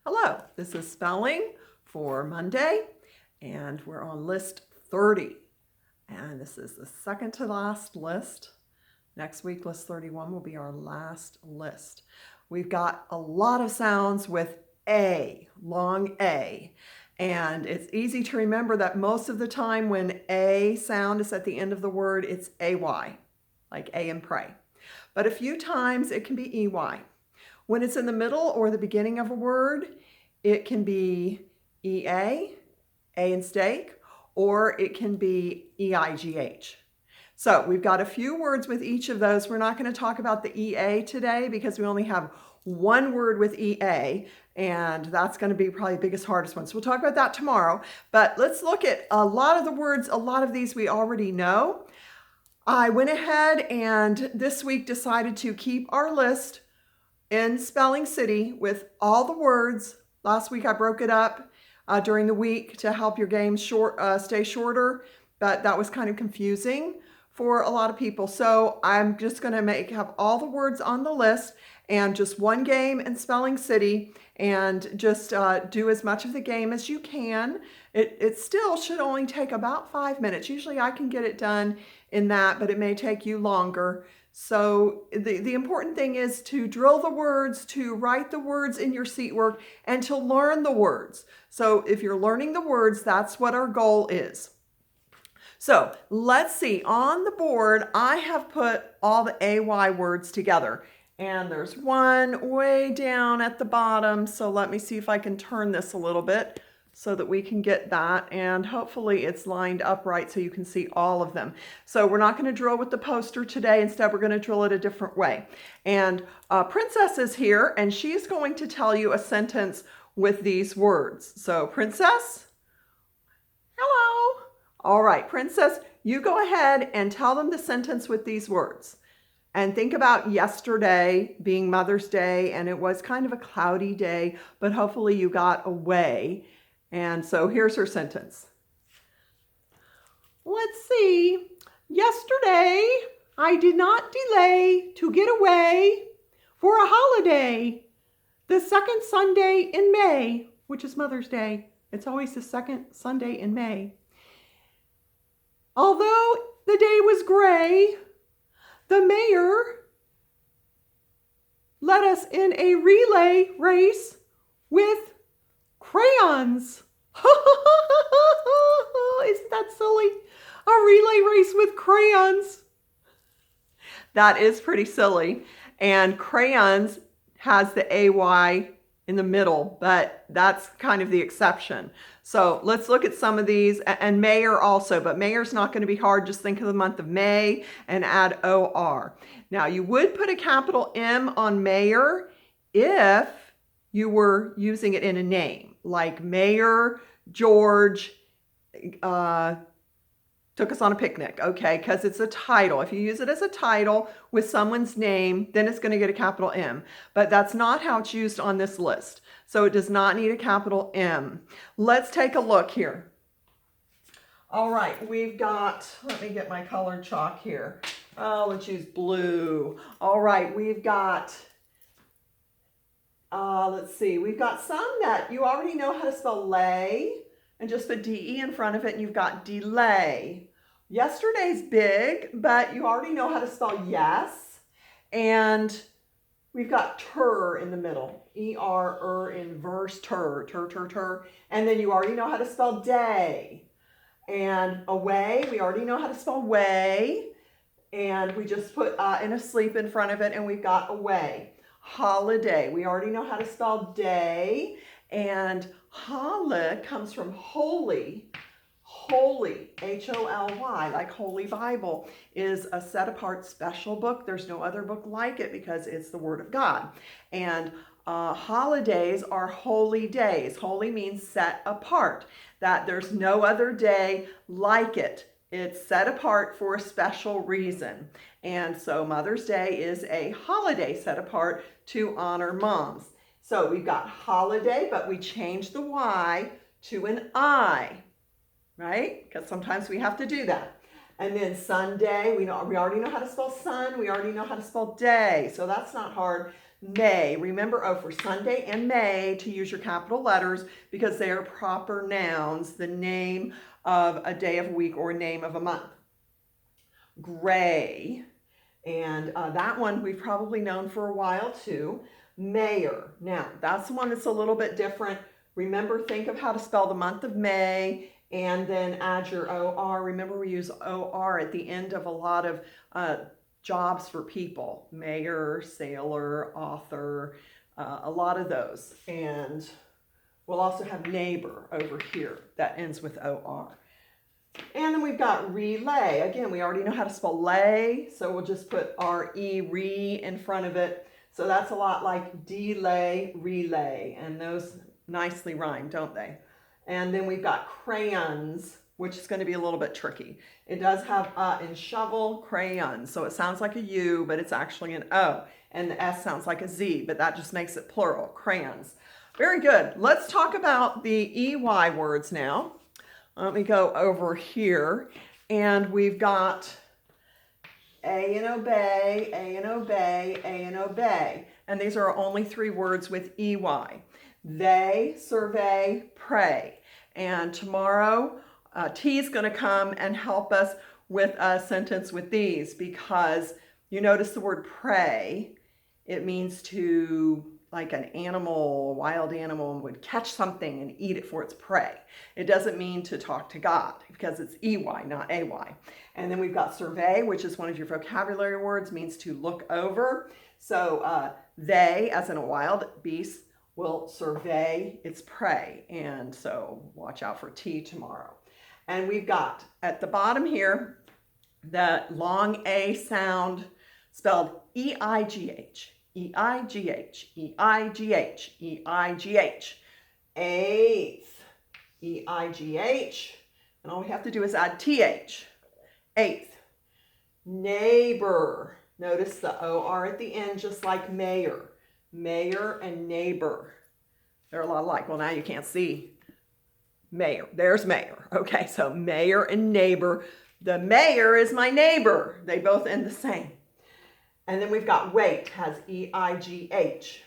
Hello, this is spelling for Monday, and we're on list 30. And this is the second to last list. Next week, list 31 will be our last list. We've got a lot of sounds with A, long A. And it's easy to remember that most of the time when A sound is at the end of the word, it's AY, like A and pray. But a few times it can be EY. When it's in the middle or the beginning of a word, it can be EA, A in steak, or it can be EIGH. So we've got a few words with each of those. We're not going to talk about the EA today because we only have one word with EA, and that's going to be probably the biggest, hardest one. So we'll talk about that tomorrow. But let's look at a lot of the words. A lot of these we already know. I went ahead and this week decided to keep our list in Spelling City with all the words. Last week I broke it up during the week to help your game stay shorter, but that was kind of confusing for a lot of people. So I'm just going to have all the words on the list and just one game in Spelling City, and just do as much of the game as you can. It still should only take about 5 minutes. Usually I can get it done in that, but it may take you longer. So the important thing is to drill the words, to write the words in your seat work, and to learn the words. So if you're learning the words, that's what our goal is. So let's see, on the board, I have put all the AY words together. And there's one way down at the bottom. So let me see if I can turn this a little bit so that we can get that, and hopefully it's lined up right so you can see all of them. So we're not going to drill with the poster today. Instead, we're going to drill it a different way. And Princess is here, and she's going to tell you a sentence with these words. So Princess, hello. All right, Princess, you go ahead and tell them the sentence with these words. And think about yesterday being Mother's Day, and it was kind of a cloudy day, but hopefully you got away. And so here's her sentence. Let's see. Yesterday, I did not delay to get away for a holiday. The second Sunday in May, which is Mother's Day. It's always the second Sunday in May. Although the day was gray, the mayor led us in a relay race with crayons. Isn't that silly? A relay race with crayons. That is pretty silly. And crayons has the AY in the middle, but that's kind of the exception. So let's look at some of these, and mayor also, but mayor's not going to be hard. Just think of the month of May and add OR. Now you would put a capital M on mayor if you were using it in a name, like Mayor George took us on a picnic, okay, because it's a title. If you use it as a title with someone's name, then it's going to get a capital M. But that's not how it's used on this list. So it does not need a capital M. Let's take a look here. All right, we've got, let me get my colored chalk here. Oh, let's use blue. All right, we've got, let's see, we've got some that you already know how to spell lay, and just put DE in front of it, and you've got delay. Yesterday's big, but you already know how to spell yes. And we've got tur in the middle. ER, inverse, tur. And then you already know how to spell day. And away, we already know how to spell way. And we just put in a sleep in front of it, and we've got away. Holiday, we already know how to spell day. And holy comes from holy, H-O-L-Y, like Holy Bible is a set apart special book. There's no other book like it because it's the Word of God. And holidays are holy days. Holy means set apart, that there's no other day like it. It's set apart for a special reason. And so Mother's Day is a holiday set apart to honor moms. So we've got holiday, but we changed the Y to an I, right? Because sometimes we have to do that. And then Sunday, we already know how to spell sun. We already know how to spell day. So that's not hard. May. Remember, for Sunday and May to use your capital letters because they are proper nouns, the name of a day of a week or name of a month. Gray, and that one we've probably known for a while too. Mayor. Now, that's the one that's a little bit different. Remember, think of how to spell the month of May and then add your OR. Remember, we use OR at the end of a lot of jobs for people. Mayor, sailor, author, a lot of those. And we'll also have neighbor over here that ends with OR. And then we've got relay. Again, we already know how to spell lay, so we'll just put R-E, re in front of it. So that's a lot like delay, relay, and those nicely rhyme, don't they? And then we've got crayons, which is going to be a little bit tricky. It does have in shovel, crayons, so it sounds like a U, but it's actually an O. And the S sounds like a Z, but that just makes it plural, crayons. Very good. Let's talk about the EY words now. Let me go over here, and we've got A and obey, A and obey, A and obey. And these are only 3 words with EY. They, survey, pray. And tomorrow, T is going to come and help us with a sentence with these because you notice the word pray. It means to, like an animal, a wild animal would catch something and eat it for its prey. It doesn't mean to talk to God because it's EY, not AY. And then we've got survey, which is one of your vocabulary words, means to look over. So they, as in a wild beast, will survey its prey. And so watch out for T tomorrow. And we've got at the bottom here, that long A sound spelled E-I-G-H. E-I-G-H, E-I-G-H, E-I-G-H. Eighth, E-I-G-H. And all we have to do is add T-H. Eighth. Neighbor. Notice the O-R at the end, just like mayor. Mayor and neighbor. They're a lot alike. Well, now you can't see mayor. There's mayor. Okay, so mayor and neighbor. The mayor is my neighbor. They both end the same. And then we've got wait, has E-I-G-H.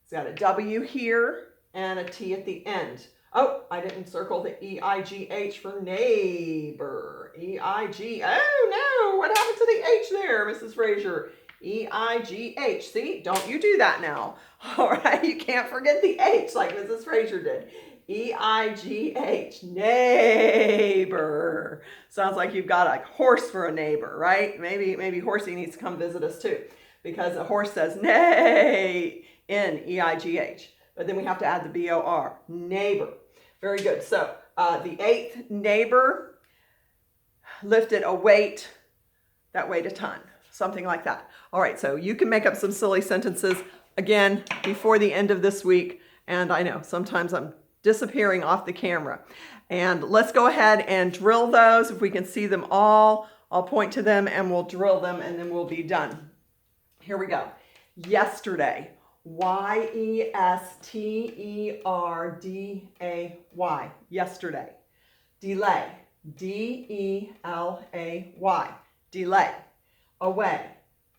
It's got a W here and a T at the end. Oh, I didn't circle the E-I-G-H for neighbor. E-I-G, oh no, what happened to the H there, Mrs. Frazier? E-I-G-H, see, don't you do that now. All right, you can't forget the H like Mrs. Frazier did. E-I-G-H, neighbor. Sounds like you've got a horse for a neighbor, right? Maybe Horsey needs to come visit us too, because a horse says neigh, N-E-I-G-H. But then we have to add the B-O-R, neighbor. Very good. So the eighth, neighbor, lifted a weight that weighed a ton, something like that. All right, so you can make up some silly sentences, again, before the end of this week. And I know, sometimes I'm disappearing off the camera. And let's go ahead and drill those. If we can see them all, I'll point to them and we'll drill them and then we'll be done. Here we go. Yesterday. Y-E-S-T-E-R-D-A-Y. Yesterday. Delay. D-E-L-A-Y. Delay. Away.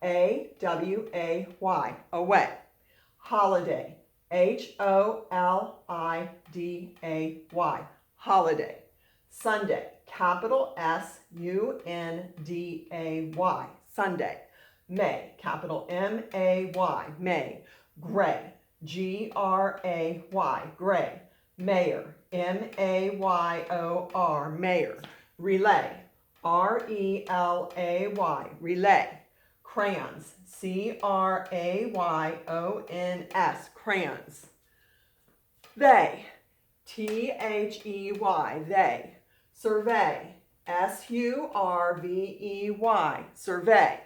A-W-A-Y. Away. Holiday. H-O-L-I-D-A-Y. Holiday. Sunday. Capital S-U-N-D-A-Y. Sunday. May. Capital M-A-Y. May. Gray. G-R-A-Y. Gray. Mayor. M-A-Y-O-R. Mayor. Relay. R-E-L-A-Y. Relay. Crayons. C-R-A-Y-O-N-S. Crayons. They. T-H-E-Y. They. Survey. S-U-R-V-E-Y. Survey.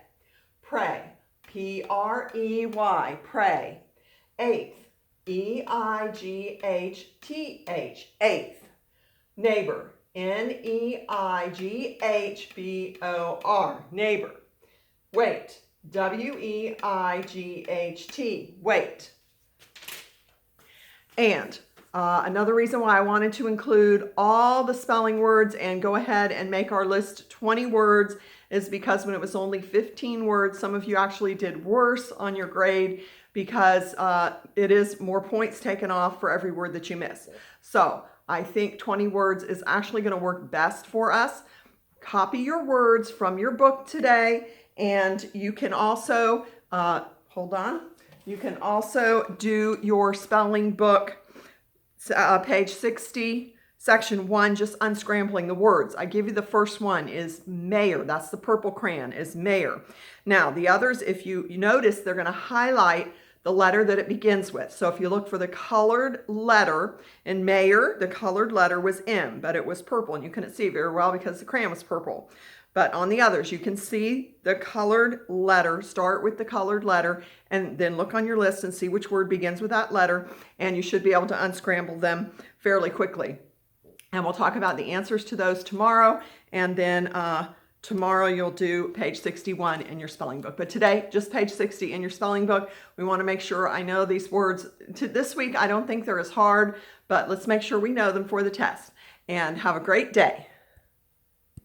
Pray. P-R-E-Y. Pray. Eighth. E-I-G-H-T-H. Eighth. Neighbor. N-E-I-G-H-B-O-R. Neighbor. Wait. W-E-I-G-H-T. Wait. And another reason why I wanted to include all the spelling words and go ahead and make our list 20 words is because when it was only 15 words, some of you actually did worse on your grade because it is more points taken off for every word that you miss. So I think 20 words is actually going to work best for us. Copy your words from your book today, and you can also, you can also do your spelling book, page 60, section 1, just unscrambling the words. I give you the first one is mayor. That's the purple crayon, is mayor. Now, the others, if you notice, they're going to highlight the letter that it begins with. So if you look for the colored letter in mayor, the colored letter was M, but it was purple, and you couldn't see it very well because the crayon was purple. But on the others, you can see the colored letter. Start with the colored letter, and then look on your list and see which word begins with that letter, and you should be able to unscramble them fairly quickly. And we'll talk about the answers to those tomorrow, and then tomorrow you'll do page 61 in your spelling book. But today, just page 60 in your spelling book. We want to make sure I know these words. This week, I don't think they're as hard, but let's make sure we know them for the test. And have a great day.